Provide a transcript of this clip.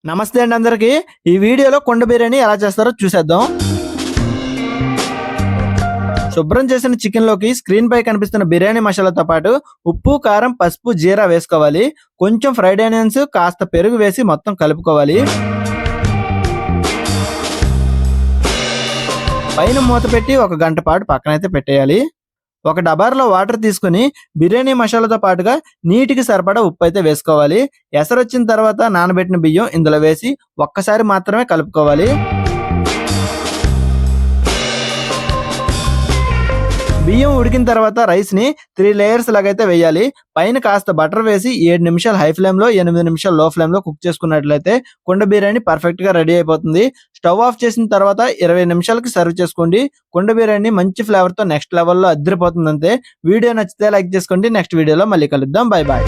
నమస్తే అండి అందరికి. ఈ వీడియోలో కుండ బిర్యానీ ఎలా చేస్తారో చూసేద్దాం. శుభ్రం చేసిన చికెన్‌లోకి స్క్రీన్ పై కనిపిస్తున్న బిర్యానీ మసాలాతో పాటు ఉప్పు, కారం, పసుపు, జీరా వేసుకోవాలి. కొంచెం ఫ్రైడ్ ఆనియన్స్, కాస్త పెరుగు వేసి మొత్తం కలుపుకోవాలి. పైన మూత పెట్టి ఒక గంట పాటు పక్కనైతే పెట్టేయాలి. ఒక డబార్లో వాటర్ తీసుకొని బిర్యానీ మసాలాతో పాటుగా నీటికి సరిపడా ఉప్పు అయితే వేసుకోవాలి. ఎసరొచ్చిన తర్వాత నానబెట్టిన బియ్యం ఇందులో వేసి ఒక్కసారి మాత్రమే కలుపుకోవాలి. బియ్యం ఉడికిన తర్వాత రైస్ని 3 లేయర్స్ లాగైతే వేయాలి. పైన కాస్త బటర్ వేసి 7 నిమిషాలు హై ఫ్లేమ్లో 8 నిమిషాలు లో ఫ్లేమ్లో కుక్ చేసుకున్నట్లయితే కుండ బిర్యానీ పర్ఫెక్ట్గా రెడీ అయిపోతుంది. స్టవ్ ఆఫ్ చేసిన తర్వాత 20 నిమిషాలకి సర్వ్ చేసుకోండి. కుండ బిర్యానీ మంచి ఫ్లేవర్తో నెక్స్ట్ లెవెల్లో అద్దరిపోతుంది అంతే. వీడియో నచ్చితే లైక్ చేసుకోండి. నెక్స్ట్ వీడియోలో మళ్ళీ కలుద్దాం. Bye bye.